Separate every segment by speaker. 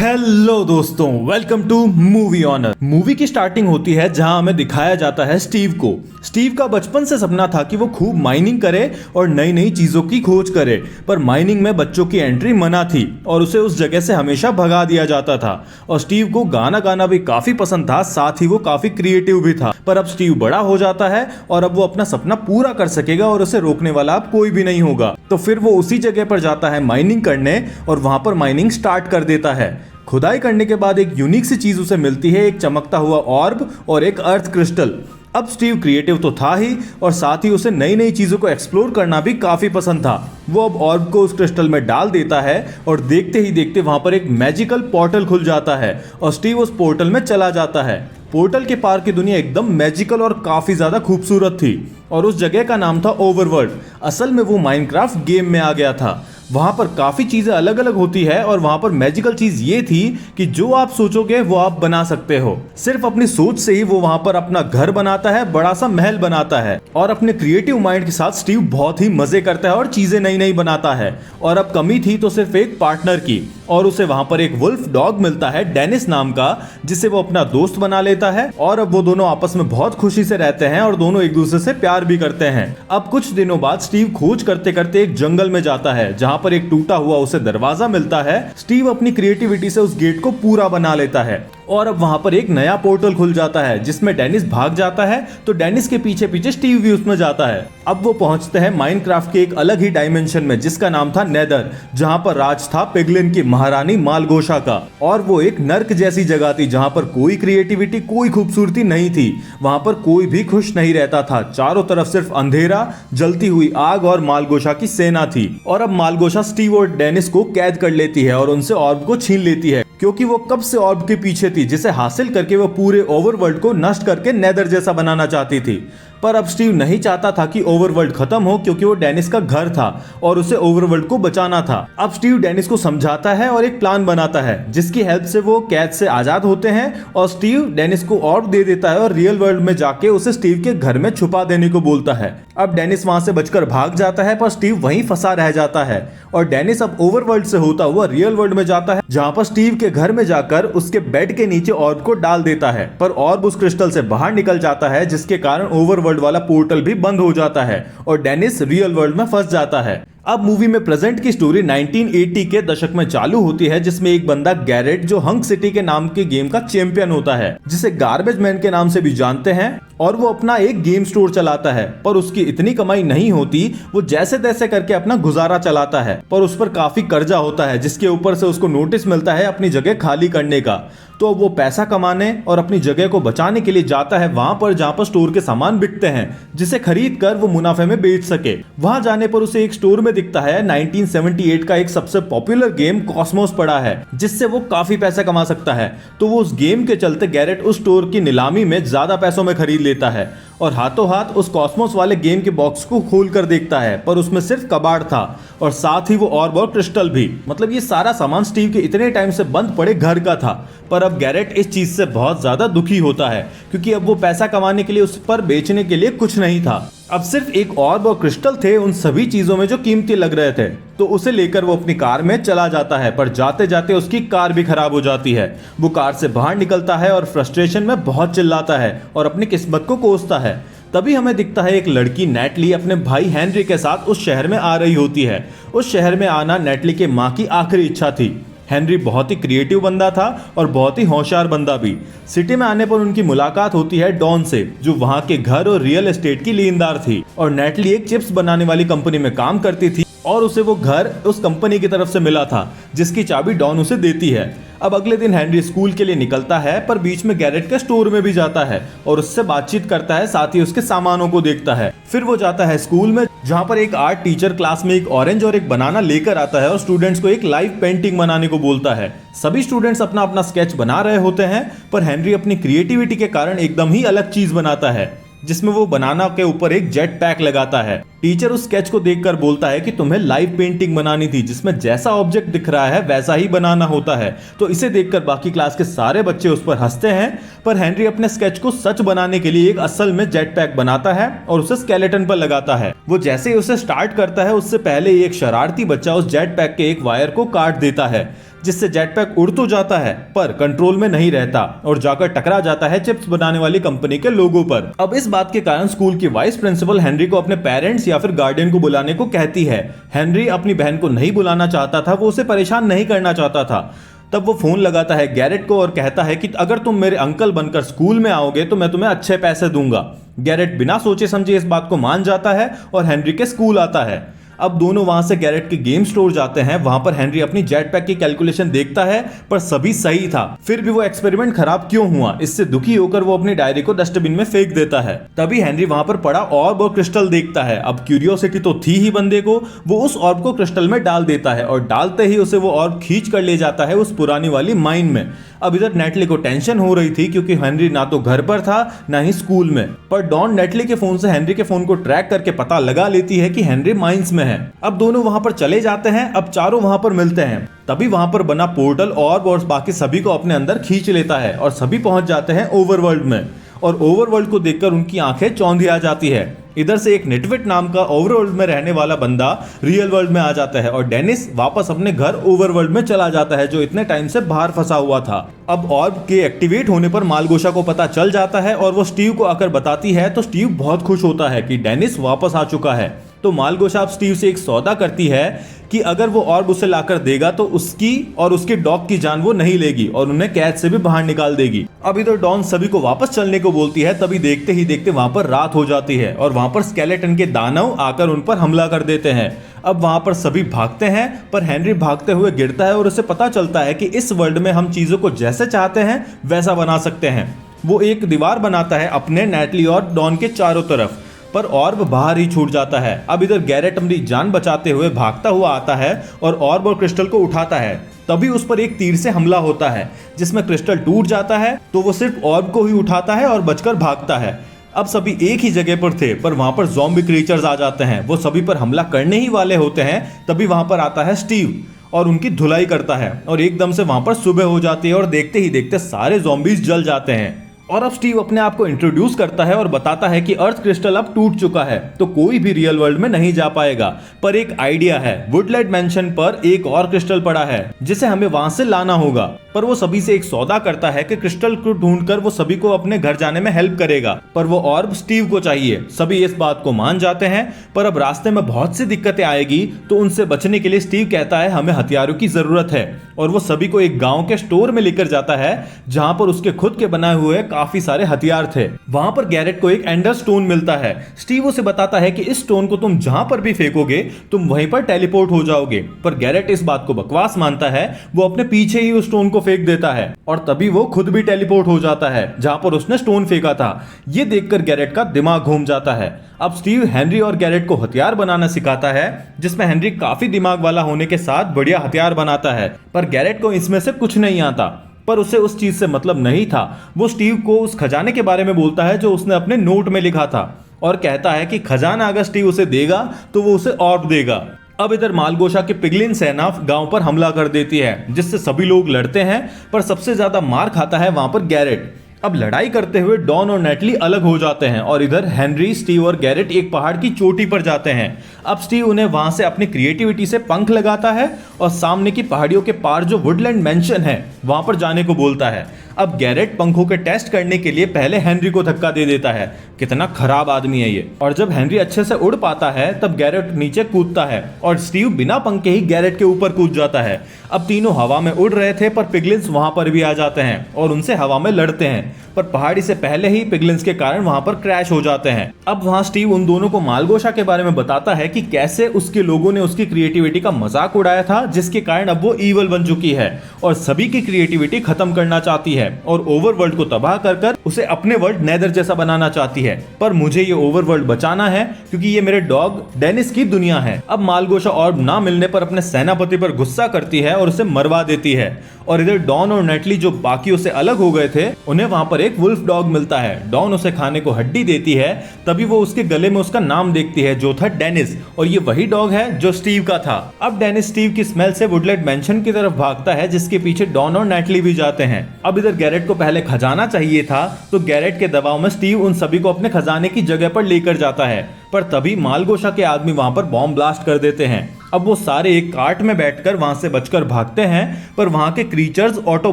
Speaker 1: Hello दोस्तों, welcome to movie honour. Movie की starting होती है जहां हमें दिखाया जाता है स्टीव को। स्टीव का बचपन से सपना था कि वो खूब माइनिंग करे और नई नई चीजों की खोज करे, पर माइनिंग में बच्चों की एंट्री मना थी और उसे उस जगह से हमेशा भगा दिया जाता था। और स्टीव को गाना गाना भी काफी पसंद था, साथ ही वो काफी क्रिएटिव भी था। पर अब स्टीव बड़ा हो जाता है और अब वो अपना सपना पूरा कर सकेगा और उसे रोकने वाला अब कोई भी नहीं होगा। तो फिर वो उसी जगह पर जाता है माइनिंग करने और वहां पर माइनिंग स्टार्ट कर देता है। खुदाई करने के बाद एक यूनिक सी चीज उसे मिलती है, एक चमकता हुआ ऑर्ब और एक अर्थ क्रिस्टल। अब स्टीव क्रिएटिव तो था ही और साथ ही उसे नई नई चीजों को एक्सप्लोर करना भी काफी पसंद था। वो अब ऑर्ब को उस क्रिस्टल में डाल देता है और देखते ही देखते वहां पर एक मैजिकल पोर्टल खुल जाता है और स्टीव उस पोर्टल में चला जाता है। पोर्टल के पार की दुनिया एकदम मैजिकल और काफी ज्यादा खूबसूरत थी और उस जगह का नाम था ओवरवर्ल्ड। असल में वो माइनक्राफ्ट गेम में आ गया था। वहां पर काफी चीजें अलग अलग होती है और वहां पर मैजिकल चीज ये थी कि जो आप सोचोगे वो आप बना सकते हो। सिर्फ अपनी सोच से ही वो वहां पर अपना घर बनाता है, बड़ा सा महल बनाता है और अपने क्रिएटिव माइंड के साथ स्टीव बहुत ही मजे करता है और चीजें नई नई बनाता है। और अब कमी थी तो सिर्फ एक पार्टनर की, और उसे वहां पर एक वुल्फ डॉग मिलता है डेनिस नाम का, जिसे वो अपना दोस्त बना लेता है। और अब वो दोनों आपस में बहुत खुशी से रहते हैं और दोनों एक दूसरे से प्यार भी करते हैं। अब कुछ दिनों बाद स्टीव खोज करते करते एक जंगल में जाता है जहां पर एक टूटा हुआ उसे दरवाजा मिलता है। स्टीव अपनी क्रिएटिविटी से उस गेट को पूरा बना लेता है और अब वहां पर एक नया पोर्टल खुल जाता है जिसमें डेनिस भाग जाता है, तो डेनिस के पीछे पीछे स्टीव भी उसमें जाता है। अब वो पहुंचते हैं माइनक्राफ्ट के एक अलग ही डायमेंशन में जिसका नाम था नेदर, जहां पर राज था पिगलिन की महारानी मालगोशा का। और वो एक नर्क जैसी जगह थी जहां पर कोई क्रिएटिविटी, कोई खूबसूरती नहीं थी। वहां पर कोई भी खुश नहीं रहता था। चारों तरफ सिर्फ अंधेरा, जलती हुई आग और मालगोशा की सेना थी। और अब मालगोशा स्टीव और डेनिस को कैद कर लेती है और उनसे ऑर्ब को छीन लेती है, क्योंकि वो कब से ऑर्ब के पीछे थी जिसे हासिल करके वो पूरे ओवरवर्ल्ड को नष्ट करके नेदर जैसा बनाना चाहती थी। पर अब स्टीव नहीं चाहता था कि ओवरवर्ल्ड खत्म हो, क्योंकि वो डेनिस का घर था और उसे ओवरवर्ल्ड को बचाना था। अब स्टीव डेनिस को समझाता है और एक प्लान बनाता है जिसकी हेल्प से वो कैद से आजाद होते हैं और स्टीव डेनिस को ऑर्ब दे देता है और रियल वर्ल्ड में जाके उसे स्टीव के घर में छुपा देने को बोलता है। अब डेनिस वहां से बचकर भाग जाता है पर स्टीव वहीं फंसा रह जाता है और डेनिस अब ओवरवर्ल्ड से होता हुआ रियल वर्ल्ड में जाता है, जहां पर स्टीव के घर में जाकर उसके बेड के नीचे ऑर्ब को डाल देता है। पर ऑर्ब उस क्रिस्टल से बाहर निकल जाता है जिसके कारण ओवरवर्ल्ड वाला पोर्टल भी बंद हो जाता है और डेनिस रियल वर्ल्ड में फंस जाता है। अब मूवी में प्रेजेंट की स्टोरी 1980 के दशक में चालू होती है, जिसमें एक बंदा गैरेट जो हंक सिटी के नाम के गेम का चैंपियन होता है, जिसे गार्बेज मैन के नाम से भी जानते हैं, और वो अपना एक गेम स्टोर चलाता है। पर उसकी इतनी कमाई नहीं होती, वो जैसे तैसे करके अपना गुजारा चलाता है, पर उस पर काफी कर्जा होता है जिसके ऊपर से उसको नोटिस मिलता है अपनी जगह खाली करने का। तो वो पैसा कमाने और अपनी जगह को बचाने के लिए जाता है वहां पर जहां पर स्टोर के सामान बिकते हैं, जिसे खरीद कर वो मुनाफे में बेच सके। वहां जाने पर उसे एक स्टोर में दिखता है 1978 का एक सबसे पॉपुलर गेम कॉस्मोस पड़ा है, जिससे वो काफी पैसा कमा सकता है। तो वो उस गेम के चलते गैरेट उस स्टोर की नीलामी में ज्यादा पैसों में खरीद लेता है और हाथों हाथ उस कॉस्मोस वाले गेम के बॉक्स को खोल कर देखता है, पर उसमें सिर्फ कबाड़ था और साथ ही वो ऑर्ब और क्रिस्टल भी। मतलब ये सारा सामान स्टीव के इतने टाइम से बंद पड़े घर का था। पर अब गैरेट इस चीज से बहुत ज्यादा दुखी होता है क्योंकि अब वो पैसा कमाने के लिए उस पर बेचने के लिए कुछ नहीं था। अब सिर्फ एक ऑर्ब और क्रिस्टल थे उन सभी चीजों में जो कीमती लग रहे थे। तो उसे लेकर वो अपनी कार में चला जाता है, पर जाते जाते उसकी कार भी खराब हो जाती है। वो कार से बाहर निकलता है और फ्रस्ट्रेशन में बहुत चिल्लाता है और अपनी किस्मत को कोसता है। तभी हमें दिखता है एक लड़की नेटली अपने भाई हेनरी के साथ उस शहर में आ रही होती है। उस शहर में आना नेटली के माँ की आखिरी इच्छा थी। हेनरी बहुत ही क्रिएटिव बंदा था और बहुत ही होशियार बंदा भी। सिटी में आने पर उनकी मुलाकात होती है डॉन से, जो वहां के घर और रियल एस्टेट की लेनदार थी। और नेटली एक चिप्स बनाने वाली कंपनी में काम करती थी और उसे वो घर उस कंपनी की तरफ से मिला था, जिसकी चाबी डॉन उसे देती है। अब अगले दिन हेनरी स्कूल के लिए निकलता है, पर बीच में गैरेट के स्टोर में भी जाता है और उससे बातचीत करता है, साथ ही उसके सामानों को देखता है। फिर वो जाता है स्कूल में, जहां पर एक आर्ट टीचर क्लास में एक ऑरेंज और एक बनाना लेकर आता है और स्टूडेंट्स को एक लाइव पेंटिंग बनाने को बोलता है। सभी स्टूडेंट्स अपना अपना स्केच बना रहे होते हैं, पर हेनरी अपनी क्रिएटिविटी के कारण एकदम ही अलग चीज बनाता है, जिसमें वो बनाना के ऊपर एक जेट पैक लगाता है। टीचर उस स्केच को देखकर बोलता है कि तुम्हें लाइव पेंटिंग बनानी थी जिसमें जैसा ऑब्जेक्ट दिख रहा है वैसा ही बनाना होता है। तो इसे देखकर बाकी क्लास के सारे बच्चे उस पर हंसते हैं, पर हेनरी अपने स्केच को सच बनाने के लिए एक असल में जेट पैक बनाता है और उसे स्केलेटन पर लगाता है। वो जैसे ही उसे स्टार्ट करता है उससे पहले एक शरारती बच्चा उस जेट पैक के एक वायर को काट देता है, जिससे जेटपैक उड़ तो जाता है पर कंट्रोल में नहीं रहता और जाकर टकरा जाता है चिप्स बनाने वाली कंपनी के लोगो पर। अब इस बात के कारण स्कूल की वाइस प्रिंसिपल हेनरी को अपने पेरेंट्स या फिर गार्डियन को बुलाने को कहती है। हेनरी अपनी बहन को नहीं बुलाना चाहता था, वो उसे परेशान नहीं करना चाहता था। तब वो फोन लगाता है गैरेट को और कहता है कि अगर तुम मेरे अंकल बनकर स्कूल में आओगे तो मैं तुम्हें अच्छे पैसे दूंगा। गैरेट बिना सोचे समझे इस बात को मान जाता है और हेनरी के स्कूल आता है। अब दोनों वहां से गैरेट के गेम स्टोर जाते हैं। वहां पर हेनरी अपनी जेटपैक की कैलकुलेशन देखता है पर सभी सही था, फिर भी वो एक्सपेरिमेंट खराब क्यों हुआ, इससे दुखी होकर वो अपनी डायरी को डस्टबिन में फेंक देता है। तभी हेनरी वहां पर पड़ा ऑर्ब और क्रिस्टल देखता है। अब क्यूरियोसिटी तो थी ही बंदे को, वो उस ऑर्ब को क्रिस्टल में डाल देता है और डालते ही उसे वो ऑर्ब खींच कर ले जाता है उस पुरानी वाली माइन में। अब इधर नेटली को टेंशन हो रही थी क्योंकि हेनरी ना तो घर पर था ना ही स्कूल में, पर डॉन नेटली के फोन से हेनरी के फोन को ट्रैक करके पता लगा लेती है कि हेनरी माइंस में है। अब दोनों वहां पर चले जाते हैं। अब चारों वहां पर मिलते हैं। तभी वहां पर बना पोर्टल ऑर्ब और बाकी सभी को अपने अंदर खींच लेता है और सभी पहुंच जाते हैं ओवरवर्ल्ड में। और ओवरवर्ल्ड को देखकर उनकी आंखें चौंधी आ जाती है। इधर से एक नेटविट नाम का ओवरवर्ल्ड में रहने वाला बंदा रियल वर्ल्ड में आ जाता है और डेनिस वापस अपने घर ओवरवर्ल्ड में चला जाता है जो इतने टाइम से बाहर फंसा हुआ था। अब ऑर्ब के एक्टिवेट होने पर मालगोशा को पता चल जाता है और वो स्टीव को आकर बताती है तो स्टीव बहुत खुश होता है कि डेनिस वापस आ चुका है। तो मालगोशा अब स्टीव से एक सौदा करती है कि अगर वो ऑर्ब उसे लाकर देगा तो उसकी और उसके डॉग की जान वो नहीं लेगी और उन्हें कैद से भी बाहर निकाल देगी। अब इधर डॉन सभी को वापस चलने को बोलती है। तभी देखते ही देखते वहां पर रात हो जाती है और वहां पर स्केलेटन के दानव आकर उन पर हमला कर देते हैं। अब वहां पर सभी भागते हैं पर हेनरी भागते हुए गिरता है और उसे पता चलता है कि इस वर्ल्ड में हम चीजों को जैसे चाहते हैं वैसा बना सकते हैं। वो एक दीवार बनाता है अपने नेटली और डॉन के चारों तरफ, पर ऑर्ब बाहर ही छूट जाता है। अब इधर गैरेट अपनी जान बचाते हुए भागता हुआ आता है और ऑर्ब और क्रिस्टल को उठाता है। तभी उस पर एक तीर से हमला होता है जिसमें क्रिस्टल टूट जाता है, तो वो सिर्फ ऑर्ब को ही उठाता है और बचकर भागता है। अब सभी एक ही जगह पर थे पर वहां पर ज़ॉम्बी क्रीचर्स आ जाते हैं। वो सभी पर हमला करने ही वाले होते हैं। तभी वहां पर आता है स्टीव और उनकी धुलाई करता है और एकदम से वहां पर सुबह हो जाती है और देखते ही देखते सारे ज़ॉम्बीज जल जाते हैं। और अब स्टीव अपने आप को इंट्रोड्यूस करता है और बताता है कि अर्थ क्रिस्टल अब टूट चुका है तो कोई भी रियल वर्ल्ड में नहीं जा पाएगा, पर एक आइडिया है। वुडलैंड मैंशन पर एक और क्रिस्टल पड़ा है जिसे हमें वहां से लाना होगा। पर वो सभी से एक सौदा करता है कि क्रिस्टल को ढूंढकर वो सभी को अपने घर जाने में हेल्प करेगा, पर वो ऑर्ब स्टीव को चाहिए। सभी इस बात को मान जाते हैं पर अब रास्ते में बहुत सी दिक्कतें आएगी तो उनसे बचने के लिए स्टीव कहता है हमें हथियारों की जरूरत है और वो सभी को एक गांव के स्टोर में लेकर जाता है जहां पर उसके खुद के बनाए हुए काफी सारे हथियार थे। वहां पर गैरेट को एक एंडर स्टोन मिलता है। स्टीव उसे बताता है कि इस स्टोन को तुम जहां पर भी फेंकोगे तुम वहीं पर टेलीपोर्ट हो जाओगे, पर गैरेट इस बात को बकवास मानता है। वो अपने पीछे ही उस स्टोन को फेंक देता है और तभी वो खुद भी टेलीपोर्ट हो जाता है जहां पर उसने स्टोन फेंका था। ये देखकर गैरेट का दिमाग घूम जाता है। अब स्टीव हेनरी और गैरेट को हथियार बनाना सिखाता है जिसमें हेनरी काफी दिमाग वाला होने के साथ बढ़िया हथियार बनाता है, पर गैरेट को इसमें से कुछ नहीं आता। पर उसे उस चीज से मतलब नहीं था। वो स्टीव को उस खजाने के बारे में बोलता है जो उसने अपने नोट में लिखा था और कहता है कि खजाना अगर स्टीव उसे देगा तो वो उसे ऑर्ब देगा। अब इधर मालगोशा की पिगलिन सेना गांव पर हमला कर देती है जिससे सभी लोग लड़ते हैं, पर सबसे ज्यादा मार खाता है वहां पर गैरेट। अब लड़ाई करते हुए डॉन और नेटली अलग हो जाते हैं और इधर हेनरी, स्टीव और गैरेट एक पहाड़ की चोटी पर जाते हैं। अब स्टीव उन्हें वहां से अपनी क्रिएटिविटी से पंख लगाता है और सामने की पहाड़ियों के पार जो वुडलैंड मैंशन है वहां पर जाने को बोलता है। अब गैरेट पंखों के टेस्ट करने के लिए पहले हेनरी को धक्का दे देता है। कितना खराब आदमी है ये। और जब हेनरी अच्छे से उड़ पाता है तब गैरेट नीचे कूदता है और स्टीव बिना पंख के ही गैरेट के ऊपर कूद जाता है। अब तीनों हवा में उड़ रहे थे पर पिगलिन्स वहां पर भी आ जाते हैं और उनसे हवा में लड़ते हैं, पर पहाड़ी से पहले ही पिगलिन्स के कारण वहां पर क्रैश हो जाते हैं। अब वहां स्टीव उन दोनों को मालगोशा के बारे में बताता है कि कैसे उसके लोगों ने उसकी क्रिएटिविटी का मजाक उड़ाया था जिसके कारण अब वो ईवल बन चुकी है और सभी की क्रिएटिविटी खत्म करना चाहती है और ओवरवर्ल्ड को तबाह कर उसे अपने वर्ल्ड नेदर जैसा बनाना चाहती है। पर मुझे ये ओवरवर्ल्ड बचाना है क्योंकि ये मेरे डॉग डेनिस की दुनिया है। अब मालगोशा ऑर्ब ना मिलने पर अपने सेनापति पर गुस्सा करती है और उसे मरवा देती है। और इधर डॉन और नेटली जो बाकियों से अलग हो गए थे उन्हें वहां पर एक वुल्फ डॉग मिलता है। डॉन उसे खाने को हड्डी देती है, तभी वो उसके गले में उसका नाम देखती है जो था डेनिस, और ये वही डॉग है जो स्टीव का था। अब डेनिस स्टीव की स्मेल से वुडलैंड मैंशन की तरफ भागता है जिसके पीछे डॉन और नेटली भी जाते हैं। अब इधर गैरेट को पहले खजाना चाहिए था तो गैरेट के दबाव में स्टीव उन सभी को अपने खजाने की जगह पर लेकर जाता है, पर तभी मालगोशा के आदमी वहां पर बॉम्ब ब्लास्ट कर देते हैं। अब वो सारे एक कार्ट में बैठकर वहां से बचकर भागते हैं, पर वहां के क्रीचर्स ऑटो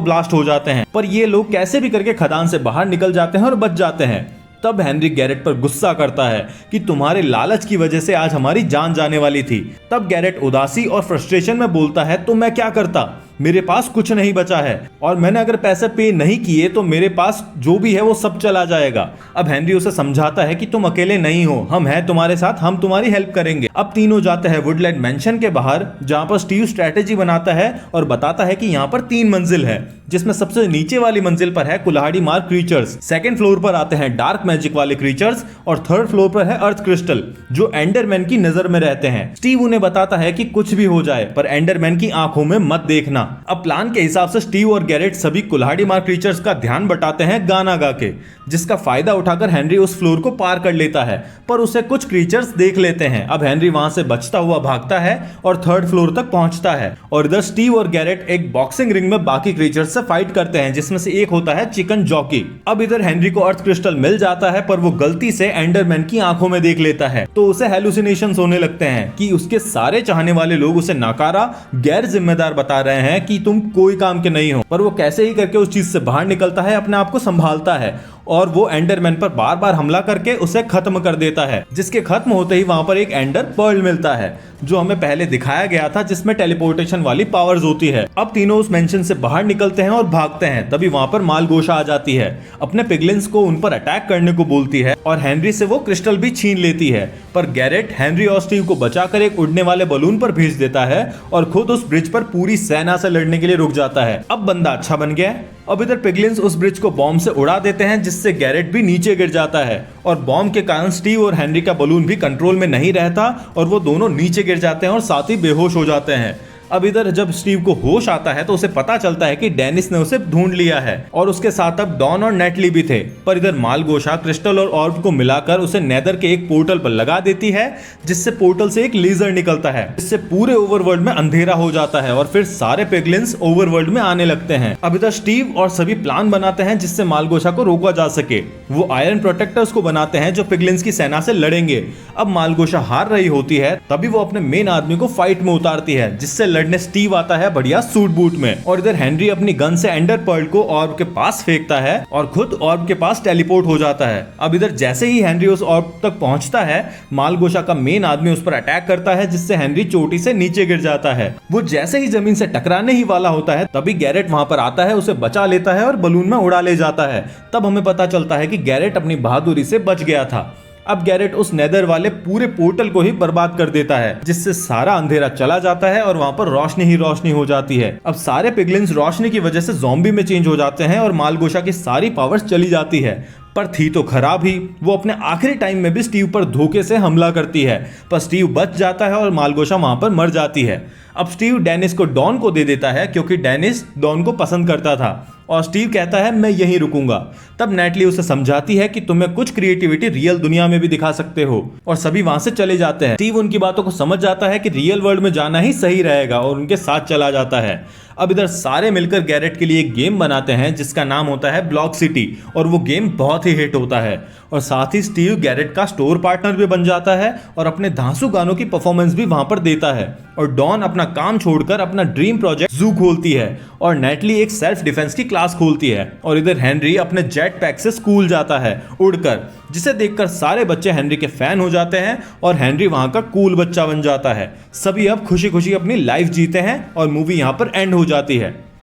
Speaker 1: ब्लास्ट हो जाते हैं, पर ये लोग कैसे भी करके खदान से बाहर निकल जाते हैं और बच जाते हैं। तब हेनरी गैरेट पर गुस्सा करता है कि तुम्हारे लालच की वजह से आज हमारी जान जाने वाली थी। तब गैरेट उदासी और फ्रस्ट्रेशन में बोलता है, तो मैं क्या करता, मेरे पास कुछ नहीं बचा है और मैंने अगर पैसे पे नहीं किए तो मेरे पास जो भी है वो सब चला जाएगा। अब हेनरी उसे समझाता है कि तुम अकेले नहीं हो, हम हैं तुम्हारे साथ, हम तुम्हारी हेल्प करेंगे। अब तीनों जाते हैं वुडलैंड मेंशन के बाहर, जहां पर स्टीव स्ट्रेटेजी बनाता है और बताता है कि यहाँ पर 3 मंजिल है, जिसमें सबसे नीचे वाली मंजिल पर है कुल्हाड़ी मार क्रीचर्स, सेकंड फ्लोर पर आते हैं डार्क मैजिक वाले क्रीचर्स और थर्ड फ्लोर पर है अर्थ क्रिस्टल जो एंडरमैन की नजर में रहते हैं। स्टीव उन्हें बताता है कि कुछ भी हो जाए पर एंडरमैन की आंखों में मत देखना। अब प्लान के हिसाब से स्टीव और गैरेट सभी कुल्हाड़ी मार क्रीचर्स का ध्यान बटाते हैं गाना गा के, जिसका फायदा उठाकर हेनरी उस फ्लोर को पार कर लेता है, पर उसे कुछ क्रीचर्स देख लेते हैं। अब हेनरी वहां से बचता हुआ भागता है और थर्ड फ्लोर तक पहुंचता है और इधर स्टीव और गैरेट एक बॉक्सिंग रिंग में बाकी क्रीचर्स से फाइट करते हैं, जिसमें से एक होता है चिकन जॉकी। अब इधर हेनरी को अर्थ क्रिस्टल मिल जाता है, पर वो गलती से एंडरमैन की आंखों में देख लेता है, तो उसे हेलुसिनेशंस होने लगते हैं कि उसके सारे चाहने वाले लोग उसे नाकारा गैर जिम्मेदार बता रहे हैं कि तुम कोई काम के नहीं हो। पर वो कैसे ही करके उस चीज से बाहर निकलता है, अपने आप को संभालता है और वो एंडरमैन पर बार बार हमला करके उसे खत्म कर देता है, जिसके खत्म होते ही वहां पर एक एंडर पर्ल मिलता है जो हमें पहले दिखाया गया था, जिसमें टेलीपोर्टेशन वाली पावर्स होती है। अब तीनों उस मेंशन से बाहर निकलते हैं और भागते हैं। तभी वहां पर मालगोशा आ जाती है, अपने पिगलिन्स को उन पर अटैक करने को बोलती है और हेनरी से वो क्रिस्टल भी छीन लेती है, पर गैरेट हेनरी और स्टीव को बचाकर एक उड़ने वाले बलून पर भेज देता है और खुद उस ब्रिज पर पूरी सेना से लड़ने के लिए रुक जाता है। अब बंदा अच्छा बन गया। अब इधर पिगलिन्स उस ब्रिज को बॉम्ब से उड़ा देते हैं, जिससे गैरेट भी नीचे गिर जाता है और बॉम्ब के कारण स्टीव और हेनरी का बलून भी कंट्रोल में नहीं रहता और वो दोनों नीचे गिर जाते हैं और साथ ही बेहोश हो जाते हैं। अब इधर जब स्टीव को होश आता है तो उसे पता चलता है कि डेनिस ने उसे ढूंढ लिया है और उसके साथ अब डॉन और नेटली भी थे, पर इधर मालगोशा क्रिस्टल और ऑर्ब को मिलाकर उसे नेदर के एक पोर्टल पर लगा देती है, जिससे पोर्टल से एक लेजर निकलता है, जिससे पूरे ओवरवर्ल्ड में अंधेरा हो जाता है और फिर सारे पिगलिन्स ओवरवर्ल्ड में आने लगते हैं। अब इधर स्टीव और सभी प्लान बनाते हैं जिससे मालगोशा को रोका जा सके। वो आयरन प्रोटेक्टर्स को बनाते हैं जो पिगलिन्स की सेना से लड़ेंगे। अब मालगोशा हार रही होती है, तभी वो अपने मेन आदमी को फाइट में उतारती है, जिससे लड़ने स्टीव आता है बढ़िया सूट बूट में और इधर हेनरी अपनी गन से एंडर पर्ल को ऑर्ब के पास फेंकता है और खुद ऑर्ब के पास टेलीपोर्ट हो जाता है। अब इधर जैसे ही हेनरी उस ऑर्ब तक पहुंचता है, मालगोशा का मेन आदमी उस पर अटैक करता है, जिससे हेनरी चोटी से नीचे गिर जाता है। वो जैसे ही जमीन से टकराने ही वाला होता है, तभी गैरेट वहां पर आता है, उसे बचा लेता है और बलून में उड़ा ले जाता है। तब हमें पता चलता है कि गैरेट अपनी बहादुरी से बच गया था। अब गैरेट उस नेदर वाले पूरे पोर्टल को ही बर्बाद कर देता है, जिससे सारा अंधेरा चला जाता है और वहां पर रोशनी ही रोशनी हो जाती है। अब सारे पिगलिन्स रोशनी की वजह से ज़ॉम्बी में चेंज हो जाते हैं और मालगोशा की सारी पावर्स चली जाती है, पर थी तो खराब ही। वो अपने आखिरी टाइम में भी स्टीव पर धोखे से हमला करती है, पर स्टीव बच जाता है और मालगोशा वहां पर मर जाती है। अब स्टीव डेनिस को डॉन को दे देता है, क्योंकि डेनिस डॉन को पसंद करता था और स्टीव कहता है मैं यहीं रुकूंगा। तब नेटली उसे समझाती है कि तुम्हें कुछ क्रिएटिविटी रियल दुनिया में भी दिखा सकते हो और सभी वहां से चले जाते हैं। स्टीव उनकी बातों को समझ जाता है कि रियल वर्ल्ड में जाना ही सही रहेगा और उनके साथ चला जाता है। अब इधर सारे मिलकर गैरेट के लिए एक गेम बनाते हैं जिसका नाम होता है ब्लॉक सिटी और वो गेम बहुत ही हिट होता है और साथ ही स्टीव गैरेट का स्टोर पार्टनर भी बन जाता है और अपने धांसू गानों की परफॉर्मेंस भी वहां पर देता है और डॉन अपना काम छोड़कर अपना ड्रीम प्रोजेक्ट जू खोलती है और नेटली एक सेल्फ डिफेंस की क्लास खोलती है और इधर हेनरी अपने जेट पैक से स्कूल जाता है उड़कर, जिसे देखकर सारे बच्चे हेनरी के फैन हो जाते हैं और हेनरी वहां का कूल बच्चा बन जाता है। सभी अब खुशी खुशी अपनी लाइफ जीते हैं और मूवी यहां पर एंड हो जाती है।